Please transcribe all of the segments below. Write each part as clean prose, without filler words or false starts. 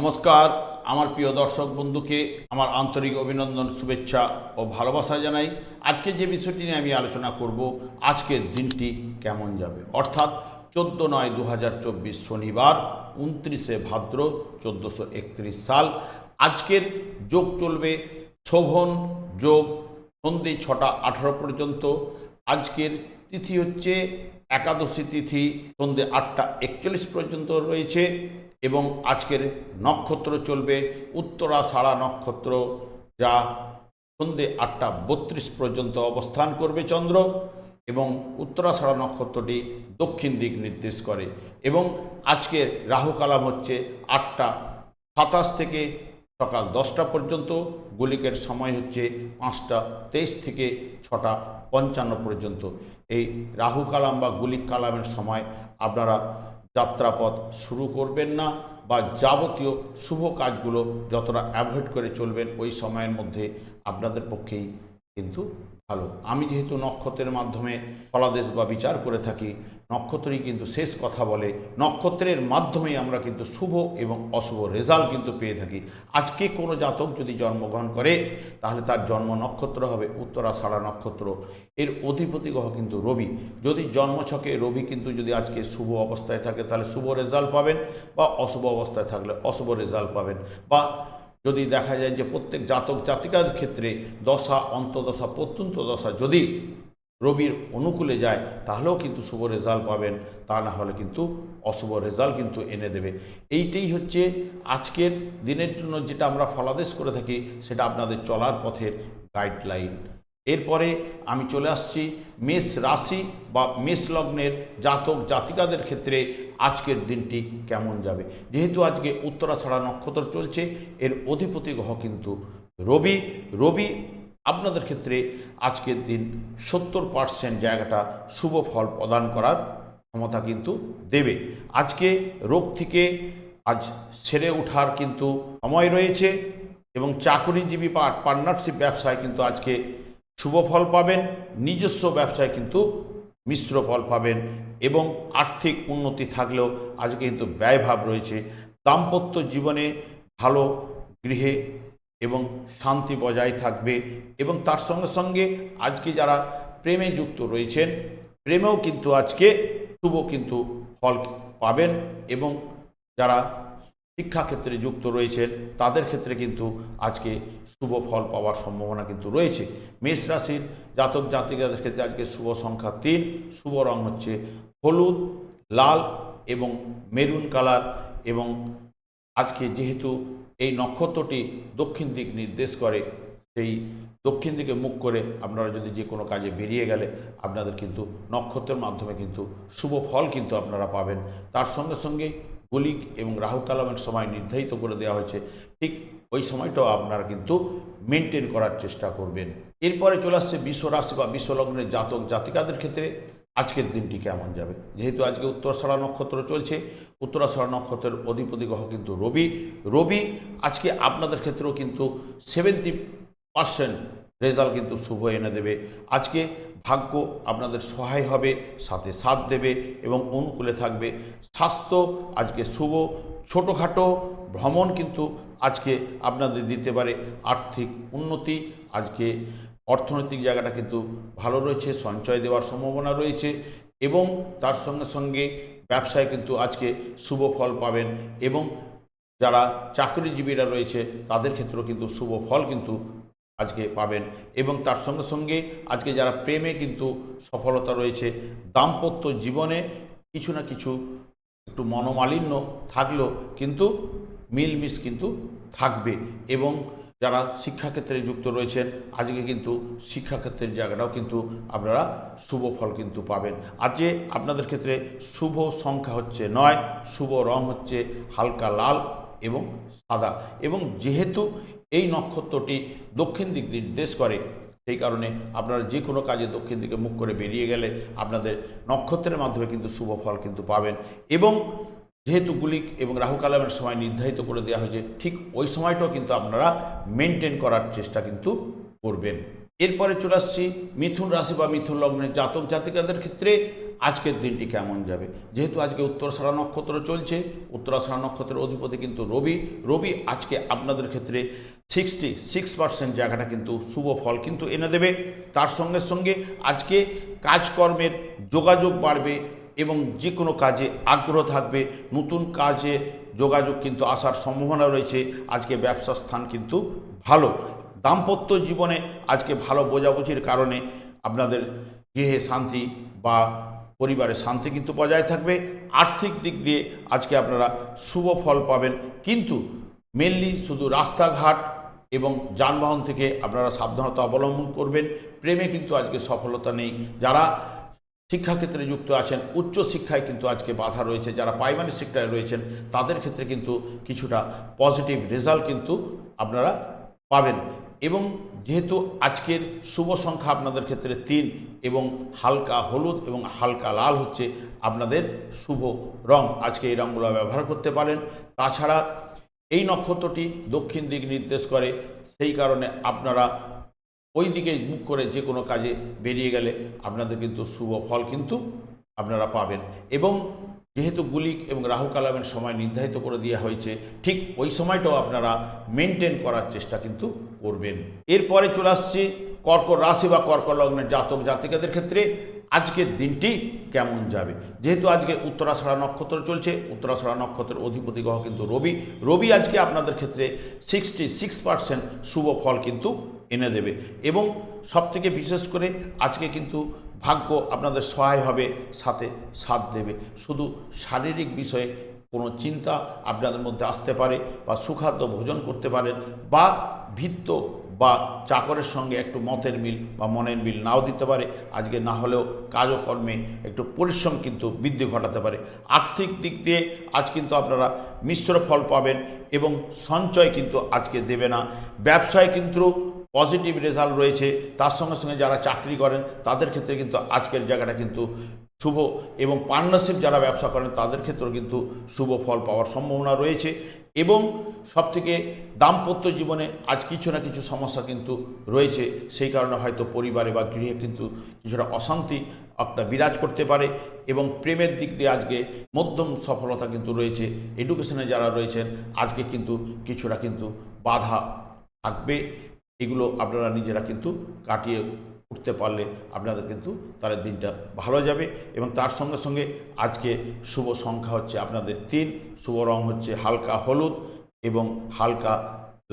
নমস্কার। আমার প্রিয় দর্শক বন্ধুকে আমার আন্তরিক অভিনন্দন, শুভেচ্ছা ও ভালোবাসা জানাই। আজকে যে বিষয়টি নিয়ে আমি আলোচনা করব, আজকের দিনটি কেমন যাবে, অর্থাৎ 14/9/2024 শনিবার 29শে ভাদ্র 1431 সাল। আজকের যোগ চলবে শোভন যোগ, সন্ধে 6টা 18 পর্যন্ত। আজকের তিথি হচ্ছে একাদশী তিথি, সন্ধে 8টা 41 পর্যন্ত রয়েছে। এবং আজকের নক্ষত্র চলবে উত্তরাষাঢ়া নক্ষত্র, যা সন্ধে 8টা 32 পর্যন্ত অবস্থান করবে চন্দ্র। এবং উত্তরাষাঢ়া নক্ষত্রটি দক্ষিণ দিক নির্দেশ করে। এবং আজকের রাহুকালাম হচ্ছে 8টা 27 থেকে সকাল 10টা পর্যন্ত। গুলিকের সময় হচ্ছে 5টা 23 থেকে 6টা 55 পর্যন্ত। এই রাহু কালাম বা গুলিক কালামের সময় আপনারা যাত্রাপথ শুরু করবেন না, বা যাবতীয় শুভ কাজগুলো যতটা অ্যাভয়েড করে চলবেন ওই সময়ের মধ্যে আপনাদের পক্ষেই কিন্তু ভালো। আমি যেহেতু নক্ষত্রের মাধ্যমে ফলাদেশ বা বিচার করে থাকি, নক্ষত্রই কিন্তু শেষ কথা বলে। নক্ষত্রের মাধ্যমেই আমরা কিন্তু শুভ এবং অশুভ রেজাল্ট কিন্তু পেয়ে থাকি। আজকে কোনো জাতক যদি জন্মগ্রহণ করে, তাহলে তার জন্ম নক্ষত্র হবে উত্তরাষাঢ়া নক্ষত্র। এর অধিপতি গ্রহ কিন্তু রবি। যদি জন্মছকে রবি কিন্তু যদি আজকে শুভ অবস্থায় থাকে, তাহলে শুভ রেজাল্ট পাবেন, বা অশুভ অবস্থায় থাকলে অশুভ রেজাল্ট পাবেন। বা যদি দেখা যায় যে প্রত্যেক জাতক জাতিকার ক্ষেত্রে দশা, অন্তদশা, প্রত্যন্ত দশা যদি রবির অনুকূলে যায়, তাহলেও কিন্তু শুভ রেজাল্ট পাবেন। তা না হলে কিন্তু অশুভ রেজাল্ট কিন্তু এনে দেবে। এইটাই হচ্ছে আজকের দিনের জন্য যেটা আমরা ফলাদেশ করে থাকি, সেটা আপনাদের চলার পথের গাইডলাইন। এরপরে আমি চলে আসছি মেষ রাশি বা মেষ লগ্নের জাতক জাতিকাদের ক্ষেত্রে আজকের দিনটি কেমন যাবে। যেহেতু আজকে উত্তরাষাঢ়া নক্ষত্র চলছে, এর অধিপতি গ্রহ কিন্তু রবি। রবি আপনাদের ক্ষেত্রে আজকের দিন 70% জায়গাটা শুভ ফল প্রদান করার ক্ষমতা কিন্তু দেবে। আজকে রোগ থেকে আজ সেরে ওঠার কিন্তু সময় রয়েছে। এবং চাকরিজীবী বা পার্টনারশিপ ব্যবসায় কিন্তু আজকে শুভ ফল পাবেন। নিজস্ব ব্যবসায় কিন্তু মিশ্র ফল পাবেন। এবং আর্থিক উন্নতি থাকলেও আজকে কিন্তু ব্যয়ভাব রয়েছে। দাম্পত্য জীবনে ভালো, গৃহে এবং শান্তি বজায় থাকবে। এবং তার সঙ্গে সঙ্গে আজকে যারা প্রেমে যুক্ত রয়েছেন, প্রেমেও কিন্তু আজকে শুভ কিন্তু ফল পাবেন। এবং যারা শিক্ষাক্ষেত্রে যুক্ত রয়েছেন, তাদের ক্ষেত্রে কিন্তু আজকে শুভ ফল পাওয়ার সম্ভাবনা কিন্তু রয়েছে। মেষ রাশির জাতক জাতিকাদের ক্ষেত্রে আজকে শুভ সংখ্যা 3, শুভ রং হচ্ছে হলুদ, লাল এবং মেরুন কালার। এবং আজকে যেহেতু এই নক্ষত্রটি দক্ষিণ দিক নির্দেশ করে, সেই দক্ষিণ দিকে মুখ করে আপনারা যদি যে কোনো কাজে বেরিয়ে গেলে আপনাদের কিন্তু নক্ষত্রের মাধ্যমে কিন্তু শুভ ফল কিন্তু আপনারা পাবেন। তার সঙ্গে সঙ্গে গুলিক এবং রাহু কালামের সময় নির্ধারিত করে দেওয়া হয়েছে, ঠিক ওই সময়টাও আপনারা কিন্তু মেনটেন করার চেষ্টা করবেন। এরপরে চলে আসছে বৃষ রাশি বা বৃষ লগ্নের জাতক জাতিকাদের ক্ষেত্রে আজকের দিনটি কেমন যাবে। যেহেতু আজকে উত্তরাষাঢ়া নক্ষত্র চলছে, উত্তরাষাঢ়া নক্ষত্রের অধিপতি গ্রহ কিন্তু রবি। রবি আজকে আপনাদের ক্ষেত্রেও কিন্তু 70% রেজাল্ট কিন্তু শুভ এনে দেবে। আজকে ভাগ্য আপনাদের সহায় হবে, সাথে সাথ দেবে এবং অনুকূলে থাকবে। স্বাস্থ্য আজকে শুভ। ছোটোখাটো ভ্রমণ কিন্তু আজকে আপনাদের দিতে পারে আর্থিক উন্নতি। আজকে অর্থনৈতিক জায়গাটা কিন্তু ভালো রয়েছে, সঞ্চয় দেওয়ার সম্ভাবনা রয়েছে। এবং তার সঙ্গে সঙ্গে ব্যবসায় কিন্তু আজকে শুভ ফল পাবেন। এবং যারা চাকরিজীবীরা রয়েছে, তাদের ক্ষেত্রেও কিন্তু শুভ ফল কিন্তু আজকে পাবেন। এবং তার সঙ্গে সঙ্গে আজকে যারা প্রেমে কিন্তু সফলতা রয়েছে, দাম্পত্য জীবনে কিছু না কিছু একটু মনোমালিন্য থাকলেও কিন্তু মিলমিশ কিন্তু থাকবে। এবং যারা শিক্ষাক্ষেত্রে যুক্ত রয়েছেন, আজকে কিন্তু শিক্ষাক্ষেত্রের জায়গাটাও কিন্তু আপনারা শুভ ফল কিন্তু পাবেন। আজকে আপনাদের ক্ষেত্রে শুভ সংখ্যা হচ্ছে 9, শুভ রং হচ্ছে হালকা লাল এবং সাদা। এবং যেহেতু এই নক্ষত্রটি দক্ষিণ দিক নির্দেশ করে, সেই কারণে আপনারা যে কোনো কাজে দক্ষিণ দিকে মুখ করে বেরিয়ে গেলে আপনাদের নক্ষত্রের মাধ্যমে কিন্তু শুভ ফল কিন্তু পাবেন। এবং যেহেতু গুলিক এবং রাহু কালামের সময় নির্ধারিত করে দেওয়া হয়েছে, ঠিক ওই সময়টাও কিন্তু আপনারা মেনটেন করার চেষ্টা কিন্তু করবেন। এরপরে চলে আসছি মিথুন রাশি বা মিথুন লগ্নের জাতক জাতিকাদের ক্ষেত্রে আজকের দিনটি কেমন যাবে। যেহেতু আজকে উত্তরাষাঢ়া নক্ষত্র চলছে, উত্তরাষাঢ়া নক্ষত্রের অধিপতি কিন্তু রবি। রবি আজকে আপনাদের ক্ষেত্রে 66% জায়গাটা কিন্তু শুভ ফল কিন্তু এনে দেবে। তার সঙ্গে সঙ্গে আজকে কাজকর্মের যোগাযোগ বাড়বে এবং যে কোনো কাজে আগ্রহ থাকবে, নতুন কাজে যোগাযোগ কিন্তু আসার সম্ভাবনা রয়েছে। আজকে ব্যবসার স্থান কিন্তু ভালো। দাম্পত্য জীবনে আজকে ভালো বোঝাবুঝির কারণে আপনাদের গৃহে শান্তি বা পরিবারে শান্তি কিন্তু বজায় থাকবে। আর্থিক দিক দিয়ে আজকে আপনারা শুভ ফল পাবেন, কিন্তু মেনলি শুধু রাস্তাঘাট এবং যানবাহন থেকে আপনারা সাবধানতা অবলম্বন করবেন। প্রেমে কিন্তু আজকে সফলতা নেই। যারা শিক্ষাক্ষেত্রে যুক্ত আছেন, উচ্চ শিক্ষায় কিন্তু আজকে বাধা রয়েছে। যারা প্রাইমারি শিক্ষায় রয়েছেন তাদের ক্ষেত্রে কিন্তু কিছুটা পজিটিভ রেজাল্ট কিন্তু আপনারা পাবেন। এবং যেহেতু আজকের শুভ সংখ্যা আপনাদের ক্ষেত্রে 3 এবং হালকা হলুদ এবং হালকা লাল হচ্ছে আপনাদের শুভ রং, আজকে এই রঙগুলো ব্যবহার করতে পারেন। তাছাড়া এই নক্ষত্রটি দক্ষিণ দিক নির্দেশ করে, সেই কারণে আপনারা ওই দিকে মুখ করে যে কোনো কাজে বেরিয়ে গেলে আপনাদের কিন্তু শুভ ফল কিন্তু আপনারা পাবেন। এবং যেহেতু গুলিক এবং রাহু কালামের সময় নির্ধারিত করে দেওয়া হয়েছে, ঠিক ওই সময়টাও আপনারা মেনটেন করার চেষ্টা কিন্তু করবেন। এরপরে চলে আসছি কর্কট রাশি বা কর্কট লগ্নের জাতক জাতিকাদের ক্ষেত্রে আজকের দিনটি কেমন যাবে। যেহেতু আজকে উত্তরাষাঢ়া নক্ষত্র চলছে, উত্তরাষাঢ়া নক্ষত্রের অধিপতি গ্রহ কিন্তু রবি। রবি আজকে আপনাদের ক্ষেত্রে 66% শুভ ফল কিন্তু এনে দেবে। এবং সবথেকে বিশেষ করে আজকে কিন্তু ভাগ্য আপনাদের সহায় হবে, সাথে সাথ দেবে। শুধু শারীরিক বিষয়ে কোনো চিন্তা আপনাদের মধ্যে আসতে পারে, বা সুখাদ্য ভোজন করতে পারেন, বা ভৃত্য বা চাকরের সঙ্গে একটু মতের মিল বা মনের মিল নাও দিতে পারে। আজকে না হলেও কাজকর্মে একটু পরিশ্রম কিন্তু বৃদ্ধি ঘটাতে পারে। আর্থিক দিক দিয়ে আজ কিন্তু আপনারা মিশ্র ফল পাবেন এবং সঞ্চয় কিন্তু আজকে দেবে না। ব্যবসায় কিন্তু পজিটিভ রেজাল্ট রয়েছে। তার সঙ্গে সঙ্গে যারা চাকরি করেন তাদের ক্ষেত্রে কিন্তু আজকের জায়গাটা কিন্তু শুভ, এবং পার্টনারশিপ যারা ব্যবসা করেন তাদের ক্ষেত্রেও কিন্তু শুভ ফল পাওয়ার সম্ভাবনা রয়েছে। এবং সবথেকে দাম্পত্য জীবনে আজ কিছু না কিছু সমস্যা কিন্তু রয়েছে, সেই কারণে হয়তো পরিবারে বা গৃহে কিন্তু কিছুটা অশান্তি একটা বিরাজ করতে পারে। এবং প্রেমের দিক দিয়ে আজকে মধ্যম সফলতা কিন্তু রয়েছে। এডুকেশনে যারা রয়েছেন আজকে কিন্তু কিছুটা কিন্তু বাধা থাকবে, এগুলো আপনারা নিজেরা কিন্তু কাটিয়ে উঠতে পারলে আপনাদের কিন্তু তার দিনটা ভালো যাবে। এবং তার সঙ্গে সঙ্গে আজকে শুভ সংখ্যা হচ্ছে আপনাদের 3, শুভ রং হচ্ছে হালকা হলুদ এবং হালকা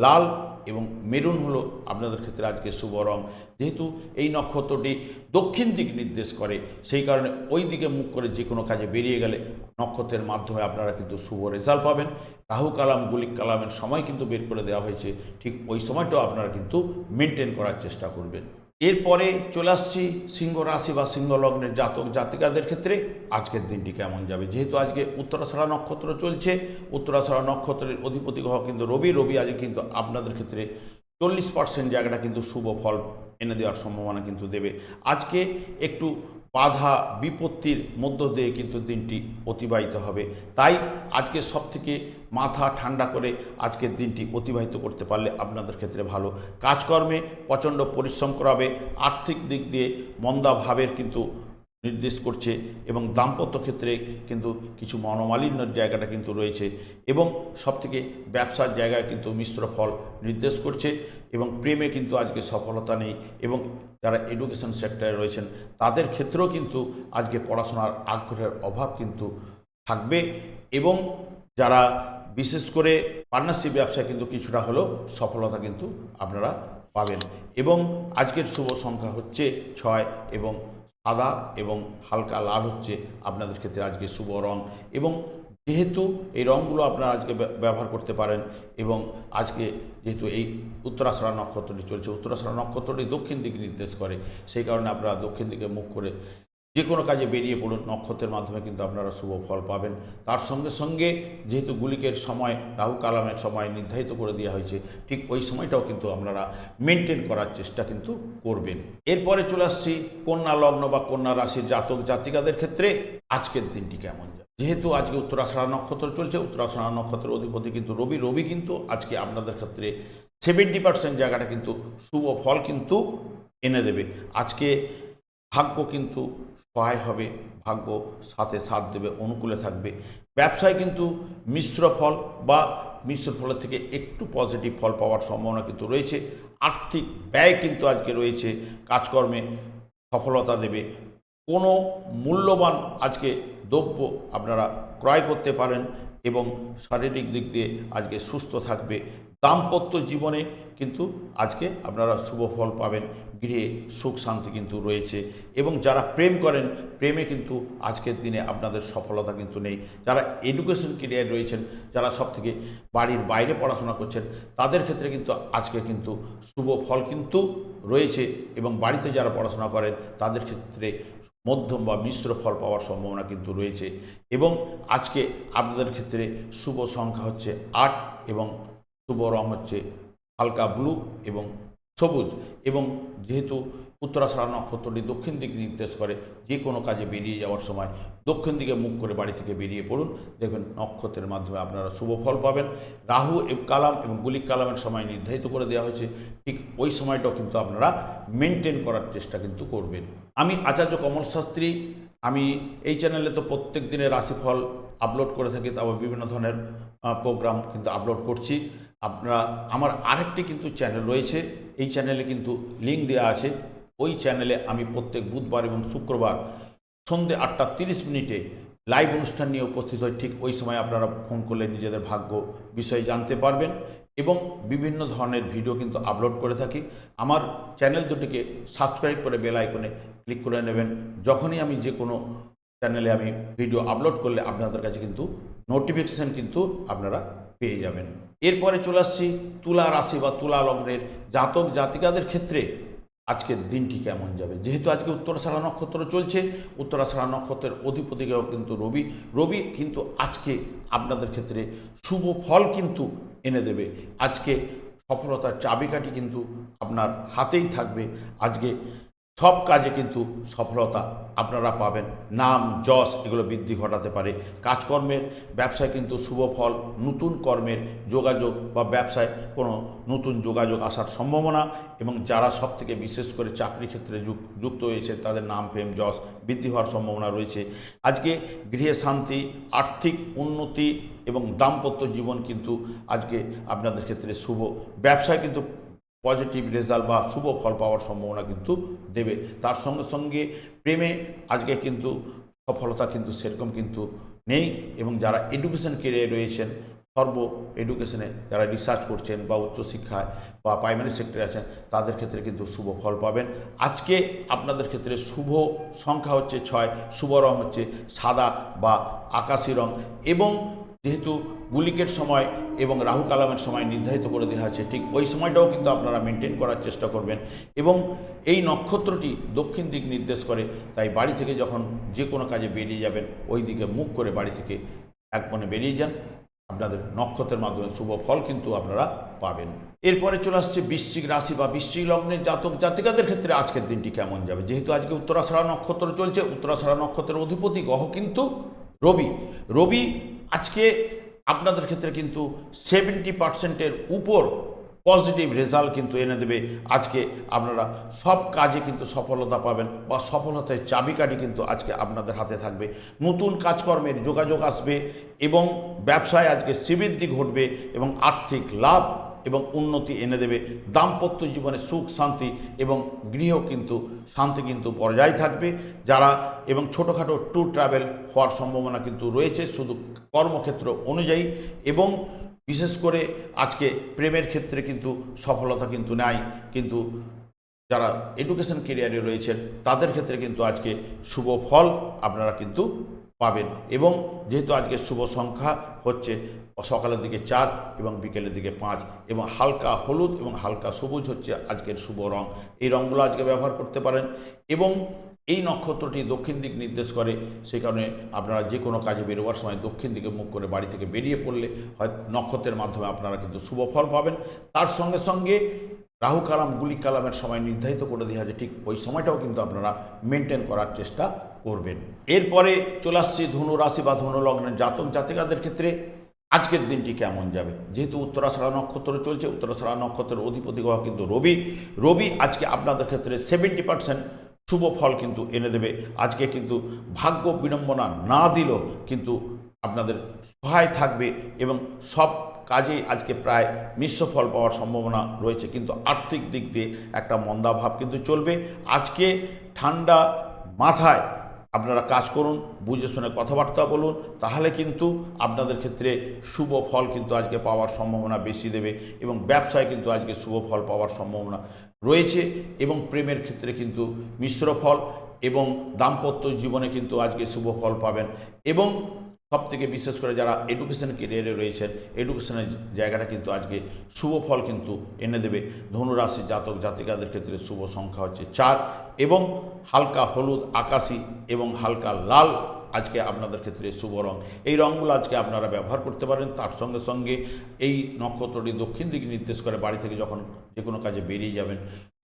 লাল এবং মেরুন হলো আপনাদের ক্ষেত্রে আজকে শুভ রং। যেহেতু এই নক্ষত্রটি দক্ষিণ দিক নির্দেশ করে, সেই কারণে ওই দিকে মুখ করে যে কোনো কাজে বেরিয়ে গেলে নক্ষত্রের মাধ্যমে আপনারা কিন্তু শুভ রেজাল্ট পাবেন। রাহু কালাম গুলিক কালামের সময় কিন্তু বের করে দেওয়া হয়েছে, ঠিক ওই সময়টাও আপনারা কিন্তু মেনটেন করার চেষ্টা করবেন। এরপরে চলে আসছি সিংহ রাশি বা সিংহ লগ্নের জাতক জাতিকাদের ক্ষেত্রে আজকের দিনটি কেমন যাবে। যেহেতু আজকে উত্তরাষাঢ়া নক্ষত্র চলছে, উত্তরাষাঢ়া নক্ষত্রের অধিপতি গ্রহ কিন্তু রবি। রবি আজকে কিন্তু আপনাদের ক্ষেত্রে 40% জায়গাটা কিন্তু শুভ ফল এনে দেওয়ার সম্ভাবনা কিন্তু দেবে। আজকে একটু বাধা বিপত্তির মধ্য দিয়ে কিন্তু দিনটি অতিবাহিত হবে। তাই আজকে সবথেকে মাথা ঠান্ডা করে আজকের দিনটি অতিবাহিত করতে পারলে আপনাদের ক্ষেত্রে ভালো। কাজকর্মে প্রচণ্ড পরিশ্রম করাবে, আর্থিক দিক দিয়ে মন্দাভাবের কিন্তু নির্দেশ করছে, এবং দাম্পত্য ক্ষেত্রে কিন্তু কিছু মনোমালিন্যর জায়গাটা কিন্তু রয়েছে। এবং সবথেকে ব্যবসার জায়গায় কিন্তু মিশ্র ফল নির্দেশ করছে। এবং প্রেমে কিন্তু আজকে সফলতা নেই। এবং যারা এডুকেশন সেক্টরে রয়েছেন তাদের ক্ষেত্রেও কিন্তু আজকে পড়াশোনার আগ্রহের অভাব কিন্তু থাকবে। এবং যারা বিশেষ করে পার্টনারশিপ ব্যবসায় কিন্তু কিছুটা হলেও সফলতা কিন্তু আপনারা পাবেন। এবং আজকের শুভ সংখ্যা হচ্ছে 6 এবং সাদা এবং হালকা লাল হচ্ছে আপনাদের ক্ষেত্রে আজকে শুভ রং। এবং যেহেতু এই রঙগুলো আপনারা আজকে ব্যবহার করতে পারেন, এবং আজকে যেহেতু এই উত্তরাষাঢ়া নক্ষত্রটি চলছে, উত্তরাষাঢ়া নক্ষত্রটি দক্ষিণ দিকে নির্দেশ করে, সেই কারণে আপনারা দক্ষিণ দিকে মুখ করে যে কোনো কাজে বেরিয়ে পড়ুন, নক্ষত্রের মাধ্যমে কিন্তু আপনারা শুভ ফল পাবেন। তার সঙ্গে সঙ্গে যেহেতু গুলিকের সময় রাহু কালামের সময় নির্ধারিত করে দেওয়া হয়েছে, ঠিক ওই সময়টাও কিন্তু আপনারা মেনটেন করার চেষ্টা কিন্তু করবেন। এরপরে চলে আসছি কন্যা লগ্ন বা কন্যা রাশির জাতক জাতিকাদের ক্ষেত্রে আজকের দিনটি কেমন যায়। যেহেতু আজকে উত্তরাষাঢ়া নক্ষত্র চলছে, উত্তরাষাঢ়া নক্ষত্রের অধিপতি কিন্তু রবি। রবি কিন্তু আজকে আপনাদের ক্ষেত্রে 70% জায়গাটা কিন্তু শুভ ফল কিন্তু এনে দেবে। আজকে ভাগ্য কিন্তু সহায় হবে, ভাগ্য সাথে সাথ দেবে, অনুকূলে থাকবে। ব্যবসায় কিন্তু মিশ্র ফল বা মিশ্র ফলের থেকে একটু পজিটিভ ফল পাওয়ার সম্ভাবনা কিন্তু রয়েছে। আর্থিক ব্যয় কিন্তু আজকে রয়েছে, কাজকর্মে সফলতা দেবে। কোনো মূল্যবান আজকে দ্রব্য আপনারা ক্রয় করতে পারেন এবং শারীরিক দিক দিয়ে আজকে সুস্থ থাকবে। দাম্পত্য জীবনে কিন্তু আজকে আপনারা শুভ ফল পাবেন, গৃহে সুখ শান্তি কিন্তু রয়েছে। এবং যারা প্রেম করেন, প্রেমে কিন্তু আজকের দিনে আপনাদের সফলতা কিন্তু নেই। যারা এডুকেশন ক্যারিয়ার রয়েছেন, যারা সব থেকে বাড়ির বাইরে পড়াশোনা করছেন, তাদের ক্ষেত্রে কিন্তু আজকে কিন্তু শুভ ফল কিন্তু রয়েছে। এবং বাড়িতে যারা পড়াশোনা করেন তাদের ক্ষেত্রে মধ্যম বা মিশ্র ফল পাওয়ার সম্ভাবনা কিন্তু রয়েছে। এবং আজকে আপনাদের ক্ষেত্রে শুভ সংখ্যা হচ্ছে 8 এবং শুভ রং হচ্ছে হালকা ব্লু এবং সবুজ। এবং যেহেতু উত্তরাষাঢ়া নক্ষত্রটি দক্ষিণ দিক নির্দেশ করে, যে কোনো কাজে বেরিয়ে যাওয়ার সময় দক্ষিণ দিকে মুখ করে বাড়ি থেকে বেরিয়ে পড়ুন, দেখবেন নক্ষত্রের মাধ্যমে আপনারা শুভ ফল পাবেন। রাহু কালাম এবং গুলিক কালামের সময় নির্ধারিত করে দেওয়া হয়েছে, ঠিক ওই সময়টাও কিন্তু আপনারা মেনটেন করার চেষ্টা কিন্তু করবেন। আমি আচার্য কমল শাস্ত্রী, আমি এই চ্যানেলে তো প্রত্যেক দিনের রাশিফল আপলোড করে থাকি, তারপর বিভিন্ন ধরনের প্রোগ্রাম কিন্তু আপলোড করছি। আপনারা আমার আরেকটি কিন্তু চ্যানেল রয়েছে, এই চ্যানেলে কিন্তু লিঙ্ক দেওয়া আছে। ওই চ্যানেলে আমি প্রত্যেক বুধবার এবং শুক্রবার সন্ধ্যে 8:30 লাইভ অনুষ্ঠান নিয়ে উপস্থিত হই। ঠিক ওই সময় আপনারা ফোন করলে নিজেদের ভাগ্য বিষয়ে জানতে পারবেন এবং বিভিন্ন ধরনের ভিডিও কিন্তু আপলোড করে থাকি। আমার চ্যানেল দুটিকে সাবস্ক্রাইব করে বেল আইকনে ক্লিক করে নেবেন। যখনই আমি যে কোনো চ্যানেলে আমি ভিডিও আপলোড করলে আপনাদের কাছে কিন্তু নোটিফিকেশান কিন্তু আপনারা পেয়ে যাবেন। এরপরে চলে আসছি তুলা রাশি বা তুলা লগ্নের জাতক জাতিকাদের ক্ষেত্রে আজকের দিনটি কেমন যাবে। যেহেতু আজকে উত্তরাষাঢ়া নক্ষত্র চলছে, উত্তরাষাঢ়া নক্ষত্রের অধিপতিকেও কিন্তু রবি কিন্তু আজকে আপনাদের ক্ষেত্রে শুভ ফল কিন্তু এনে দেবে। আজকে সফলতার চাবিকাঠি কিন্তু আপনার হাতেই থাকবে। আজকে সব কাজে কিন্তু সফলতা আপনারা পাবেন, নাম যশ এগুলো বৃদ্ধি ঘটাতে পারে। কাজকর্মের ব্যবসায় কিন্তু শুভ ফল, নতুন কর্মের যোগাযোগ বা ব্যবসায় কোনো নতুন যোগাযোগ আসার সম্ভাবনা। এবং যারা সব থেকে বিশেষ করে চাকরি ক্ষেত্রে যুক্ত হয়েছে তাদের নাম ফেম যশ বৃদ্ধি হওয়ার সম্ভাবনা রয়েছে। আজকে গৃহে শান্তি, আর্থিক উন্নতি এবং দাম্পত্য জীবন কিন্তু আজকে আপনাদের ক্ষেত্রে শুভ। ব্যবসায় কিন্তু পজিটিভ রেজাল্ট বা শুভ ফল পাওয়ার সম্ভাবনা কিন্তু দেবে। তার সঙ্গে সঙ্গে প্রেমে আজকে কিন্তু সফলতা কিন্তু সেরকম কিন্তু নেই। এবং যারা এডুকেশন কেরিয়ারে রয়েছেন, এডুকেশনে যারা রিসার্চ করছেন বা উচ্চশিক্ষায় বা প্রাইমারি সেক্টরে আছেন, তাদের ক্ষেত্রে কিন্তু শুভ ফল পাবেন। আজকে আপনাদের ক্ষেত্রে শুভ সংখ্যা হচ্ছে 6, শুভ রং হচ্ছে সাদা বা আকাশি রং। এবং যেহেতু গুলিকের সময় এবং রাহু কালামের সময় নির্ধারিত করে দেওয়া আছে, ঠিক ওই সময়টাও কিন্তু আপনারা মেনটেন করার চেষ্টা করবেন। এবং এই নক্ষত্রটি দক্ষিণ দিক নির্দেশ করে, তাই বাড়ি থেকে যখন যে কোনো কাজে বেরিয়ে যাবেন ওই দিকে মুখ করে বাড়ি থেকে এক মনে বেরিয়ে যান, আপনাদের নক্ষত্রের মাধ্যমে শুভ ফল কিন্তু আপনারা পাবেন। এরপরে চলে আসছে বৃশ্চিক রাশি বা বৃশ্চিক লগ্নের জাতক জাতিকাদের ক্ষেত্রে আজকের দিনটি কেমন যাবে। যেহেতু আজকে উত্তরাষাঢ়া নক্ষত্র চলছে, উত্তরাষাঢ়া নক্ষত্রের অধিপতি গ্রহ কিন্তু রবি আজকে আপনাদের ক্ষেত্রে কিন্তু 70%-এর উপর পজিটিভ রেজাল্ট কিন্তু এনে দেবে। আজকে আপনারা সব কাজে কিন্তু সফলতা পাবেন বা সফলতার চাবিকাঠি কিন্তু আজকে আপনাদের হাতে থাকবে। নতুন কাজকর্মের যোগাযোগ আসবে এবং ব্যবসায় আজকে শ্রীবৃদ্ধি ঘটবে এবং আর্থিক লাভ এবং উন্নতি এনে দেবে। দাম্পত্য জীবনে সুখ শান্তি এবং গৃহ কিন্তু শান্তি কিন্তু বজায় থাকবে। যারা এবং ছোটোখাটো ট্যুর ট্রাভেল হওয়ার সম্ভাবনা কিন্তু রয়েছে শুধু কর্মক্ষেত্র অনুযায়ী। এবং বিশেষ করে আজকে প্রেমের ক্ষেত্রে কিন্তু সফলতা কিন্তু নাই, কিন্তু যারা এডুকেশন ক্যারিয়ারে রয়েছেন তাদের ক্ষেত্রে কিন্তু আজকে শুভ ফল আপনারা কিন্তু পাবেন। এবং যেহেতু আজকে শুভ সংখ্যা হচ্ছে সকালের দিকে 4 এবং বিকেলের দিকে 5 এবং হালকা হলুদ এবং হালকা সবুজ হচ্ছে আজকের শুভ রং। এই রঙগুলো আজকে ব্যবহার করতে পারেন। এবং এই নক্ষত্রটি দক্ষিণ দিক নির্দেশ করে, সেই কারণে আপনারা যে কোনো কাজে বেরোবার সময় দক্ষিণ দিকে মুখ করে বাড়ি থেকে বেরিয়ে পড়লে হয় নক্ষত্রের মাধ্যমে আপনারা কিন্তু শুভ ফল পাবেন। তার সঙ্গে সঙ্গে রাহু কালাম গুলিক কালামের সময় নির্ধারিত করে দেওয়া আছে, ঠিক ওই সময়টাও কিন্তু আপনারা মেনটেন করার চেষ্টা করবেন। এরপরে চলে আসছি ধনু রাশি বা ধনু লগ্নের জাতক জাতিকাদের ক্ষেত্রে আজকের দিনটি কেমন যাবে। যেহেতু উত্তরাষাঢ়া নক্ষত্র চলছে, উত্তরাষাঢ়া নক্ষত্রের অধিপতি গ্রহ কিন্তু রবি আজকে আপনাদের ক্ষেত্রে 70% শুভ ফল কিন্তু এনে দেবে। আজকে কিন্তু ভাগ্য বিড়ম্বনা না দিলেও কিন্তু আপনাদের সহায় থাকবে এবং সব কাজেই আজকে প্রায় মিশ্র ফল পাওয়ার সম্ভাবনা রয়েছে, কিন্তু আর্থিক দিক দিয়ে একটা মন্দাভাব কিন্তু চলবে। আজকে ঠান্ডা মাথায় আপনারা কাজ করুন, বুঝে শুনে কথাবার্তা বলুন, তাহলে কিন্তু আপনাদের ক্ষেত্রে শুভ ফল কিন্তু আজকে পাওয়ার সম্ভাবনা বেশি দেবে এবং ব্যবসায় কিন্তু আজকে শুভ ফল পাওয়ার সম্ভাবনা রয়েছে এবং প্রেমের ক্ষেত্রে কিন্তু মিশ্র ফল এবং দাম্পত্য জীবনে কিন্তু আজকে শুভ ফল পাবেন এবং সব থেকে বিশেষ করে যারা এডুকেশন কেরিয়ারে রয়েছেন, এডুকেশনের জায়গাটা কিন্তু আজকে শুভ ফল কিন্তু এনে দেবে। ধনুরাশির জাতক জাতিকাদের ক্ষেত্রে শুভ সংখ্যা হচ্ছে 4 এবং হালকা হলুদ, আকাশি এবং হালকা লাল আজকে আপনাদের ক্ষেত্রে শুভ রং। এই রঙগুলো আজকে আপনারা ব্যবহার করতে পারেন। তার সঙ্গে সঙ্গে এই নক্ষত্রটি দক্ষিণ দিকে নির্দেশ করে বাড়ি থেকে যখন যে কোনো কাজে বেরিয়ে যাবেন,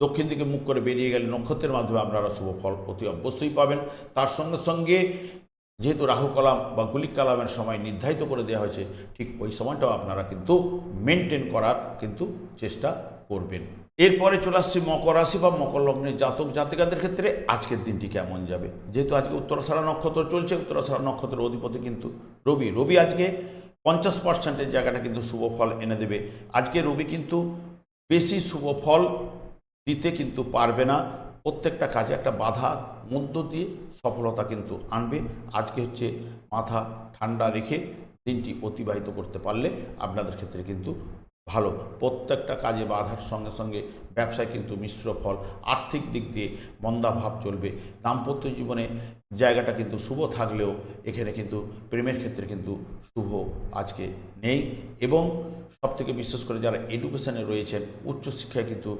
দক্ষিণ দিকে মুখ করে বেরিয়ে গেলে নক্ষত্রের মাধ্যমে আপনারা শুভ ফল অতি অবশ্যই পাবেন। তার সঙ্গে সঙ্গে যেহেতু রাহু কালাম বা গুলিক কালামের সময় নির্ধারিত করে দেওয়া হয়েছে, ঠিক ওই সময়টাও আপনারা কিন্তু মেনটেন করার কিন্তু চেষ্টা করবেন। এরপরে চলে আসছে মকর রাশি বা মকর লগ্নের জাতক জাতিকাদের ক্ষেত্রে আজকের দিনটি কেমন যাবে। যেহেতু আজকে উত্তরাষাঢ়া নক্ষত্র চলছে, উত্তরাষাঢ়া নক্ষত্রের অধিপতি কিন্তু রবি। রবি আজকে 50%-এর জায়গাটা কিন্তু শুভ ফল এনে দেবে। আজকে রবি কিন্তু বেশি শুভ ফল দিতে কিন্তু পারবে না, প্রত্যেকটা কাজে একটা বাধার মধ্য দিয়ে সফলতা কিন্তু আনবে। আজকে হচ্ছে মাথা ঠান্ডা রেখে দিনটি অতিবাহিত করতে পারলে আপনাদের ক্ষেত্রে কিন্তু ভালো। প্রত্যেকটা কাজে বাধার সঙ্গে সঙ্গে ব্যবসায় কিন্তু মিশ্র ফল, আর্থিক দিক দিয়ে মন্দাভাব চলবে। দাম্পত্য জীবনে জায়গাটা কিন্তু শুভ থাকলেও এখানে কিন্তু প্রেমের ক্ষেত্রে কিন্তু শুভ আজকে নেই এবং সবথেকে বিশেষ করে যারা এডুকেশনে রয়েছেন, উচ্চশিক্ষায় কিন্তু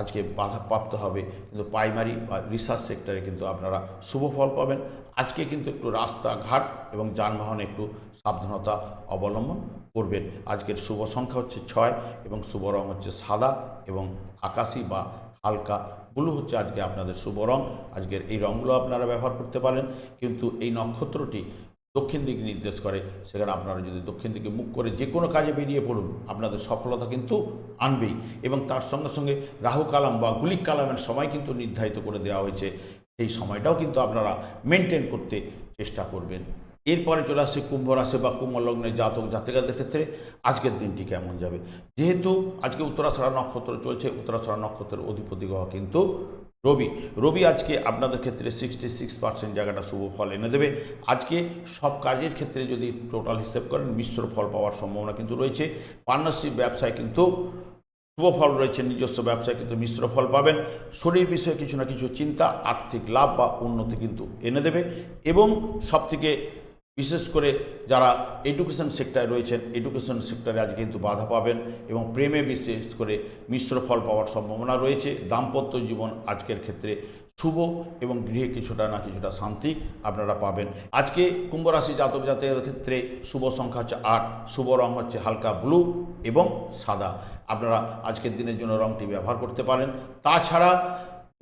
আজকে বাধাপ্রাপ্ত হবে, কিন্তু প্রাইমারি বা রিসার্চ সেক্টরে কিন্তু আপনারা শুভ ফল পাবেন। আজকে কিন্তু একটু রাস্তাঘাট এবং যানবাহনে একটু সাবধানতা অবলম্বন করবেন। আজকের শুভ সংখ্যা হচ্ছে 6 এবং শুভ রং হচ্ছে সাদা এবং আকাশি বা হালকা ব্লু হচ্ছে আজকে আপনাদের শুভ রং। আজকের এই রঙগুলো আপনারা ব্যবহার করতে পারেন, কিন্তু এই নক্ষত্রটি দক্ষিণ দিকে নির্দেশ করে, সেখানে আপনারা যদি দক্ষিণ দিকে মুখ করে যে কোনো কাজে বেরিয়ে পড়ুন, আপনাদের সফলতা কিন্তু আনবেই। এবং তার সঙ্গে সঙ্গে রাহু কালাম বা গুলিক কালামের সময় কিন্তু নির্ধারিত করে দেওয়া হয়েছে, সেই সময়টাও কিন্তু আপনারা মেনটেন করতে চেষ্টা করবেন। এরপরে চলে আসছে কুম্ভ রাশি বা কুম্ভ লগ্নের জাতক জাতিকাদের ক্ষেত্রে আজকের দিনটি কেমন যাবে। যেহেতু আজকে উত্তরাষাঢ়া নক্ষত্র চলছে, উত্তরাষাঢ়া নক্ষত্রের অধিপতি গ্রহ কিন্তু রবি। রবি আজকে আপনাদের ক্ষেত্রে 66% জায়গাটা শুভ ফল এনে দেবে। আজকে সব কাজের ক্ষেত্রে যদি টোটাল হিসেব করেন, মিশ্র ফল পাওয়ার সম্ভাবনা কিন্তু রয়েছে। পার্টনারশিপ ব্যবসায় কিন্তু শুভ ফল রয়েছে, নিজস্ব ব্যবসায় কিন্তু মিশ্র ফল পাবেন। শরীর বিষয়ে কিছু না কিছু চিন্তা আর্থিক লাভ বা উন্নতি কিন্তু এনে দেবে এবং সবথেকে বিশেষ করে যারা এডুকেশন সেক্টরে রয়েছেন, এডুকেশন সেক্টরে আজকে কিন্তু বাধা পাবেন এবং প্রেমে বিশেষ করে মিশ্র ফল পাওয়ার সম্ভাবনা রয়েছে। দাম্পত্য জীবন আজকের ক্ষেত্রে শুভ এবং গৃহে কিছুটা না কিছুটা শান্তি আপনারা পাবেন। আজকে কুম্ভ রাশি জাতক জাতিকাদের ক্ষেত্রে শুভ সংখ্যা হচ্ছে 8, শুভ রং হচ্ছে হালকা ব্লু এবং সাদা। আপনারা আজকের দিনের জন্য রংটি ব্যবহার করতে পারেন। তাছাড়া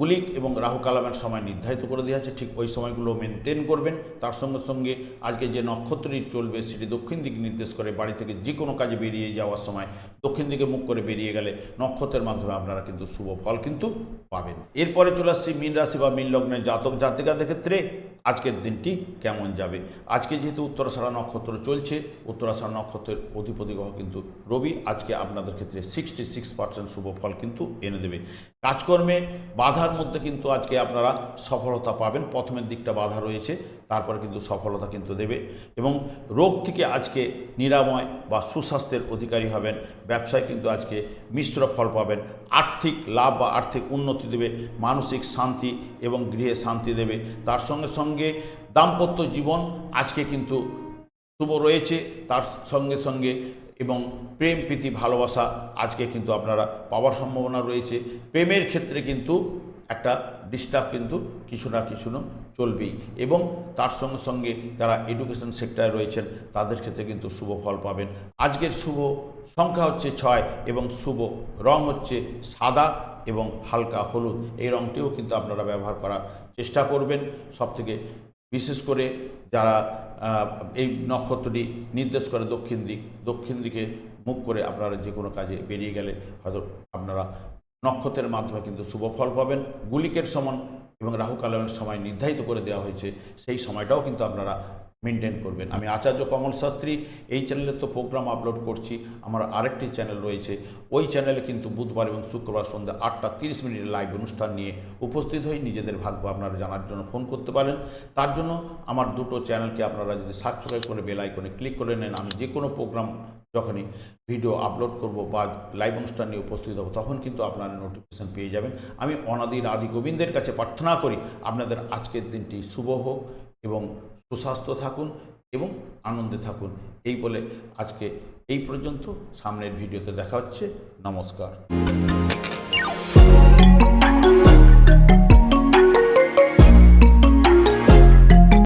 গুলিক এবং রাহু কালামের সময় নির্ধারিত করে দেওয়া আছে, ঠিক ওই সময়গুলো মেনটেন করবেন। তার সঙ্গে সঙ্গে আজকে যে নক্ষত্রটি চলবে সেটি দক্ষিণ দিকে নির্দেশ করে বাড়ি থেকে যে কোনো কাজে বেরিয়ে যাওয়ার সময় দক্ষিণ দিকে মুখ করে বেরিয়ে গেলে নক্ষত্রের মাধ্যমে আপনারা কিন্তু শুভ ফল কিন্তু পাবেন। এরপরে চলে আসছি মীন রাশি বা মীন লগ্নের জাতক জাতিকাদের ক্ষেত্রে আজকের দিনটি কেমন যাবে। আজকে যেহেতু উত্তরাষাঢ়া নক্ষত্র চলছে, উত্তরাষাঢ়া নক্ষত্রের অধিপতি গ্রহ কিন্তু রবি। আজকে আপনাদের ক্ষেত্রে 66% শুভ ফল কিন্তু এনে দেবে। কাজকর্মে বাধার মধ্যে কিন্তু আজকে আপনারা সফলতা পাবেন। প্রথমের দিকটা বাধা রয়েছে, তারপরে কিন্তু সফলতা কিন্তু দেবে এবং রোগ থেকে আজকে নিরাময় বা সুস্বাস্থ্যের অধিকারী হবেন। ব্যবসায় কিন্তু আজকে মিশ্র ফল পাবেন। আর্থিক লাভ বা আর্থিক উন্নতি দেবে, মানসিক শান্তি এবং গৃহে শান্তি দেবে। তার সঙ্গে সঙ্গে দাম্পত্য জীবন আজকে কিন্তু শুভ রয়েছে। তার সঙ্গে সঙ্গে এবং প্রেম প্রীতি ভালোবাসা আজকে কিন্তু আপনারা পাওয়ার সম্ভাবনা রয়েছে। প্রেমের ক্ষেত্রে কিন্তু একটা ডিস্টার্ব কিন্তু কিছু না চলবেই এবং তার সঙ্গে সঙ্গে যারা এডুকেশন সেক্টরে রয়েছেন তাদের ক্ষেত্রে কিন্তু শুভ ফল পাবেন। আজকের শুভ সংখ্যা হচ্ছে 6 এবং শুভ রং হচ্ছে সাদা এবং হালকা হলুদ। এই রংটিও কিন্তু আপনারা ব্যবহার করার চেষ্টা করবেন। সবথেকে বিশেষ করে যারা এই নক্ষত্রটি নির্দেশ করে দক্ষিণ দিকে মুখ করে আপনারা যে কোনো কাজে বেরিয়ে গেলে হয়তো আপনারা নক্ষত্রের মাধ্যমে কিন্তু শুভ ফল পাবেন। গুলিকের সমান এবং রাহু কালের সময় নির্ধারিত করে দেওয়া হয়েছে, সেই সময়টাও কিন্তু আপনারা মেনটেন করবেন। আমি আচার্য কমল শাস্ত্রী, এই চ্যানেলে তো প্রোগ্রাম আপলোড করছি, আমার আরেকটি চ্যানেল রয়েছে, ওই চ্যানেলে কিন্তু বুধবার এবং শুক্রবার সন্ধ্যা 8:30 লাইভ অনুষ্ঠান নিয়ে উপস্থিত হয়ে নিজেদের ভাগ্য আপনারা জানার জন্য ফোন করতে পারেন। তার জন্য আমার দুটো চ্যানেলকে আপনারা যদি সাবস্ক্রাইব করে বেল আইকনে ক্লিক করে নেন, আমি যে কোনো প্রোগ্রাম যখনই ভিডিও আপলোড করব বা লাইভ অনুষ্ঠান নিয়ে উপস্থিত হব, তখন কিন্তু আপনারা নোটিফিকেশান পেয়ে যাবেন। আমি অনাদির আদি গোবিন্দের কাছে প্রার্থনা করি আপনাদের আজকের দিনটি শুভ হোক এবং সুস্বাস্থ্য থাকুন এবং আনন্দে থাকুন। এই বলে আজকে এই পর্যন্ত, সামনের ভিডিওতে দেখা হচ্ছে। নমস্কার।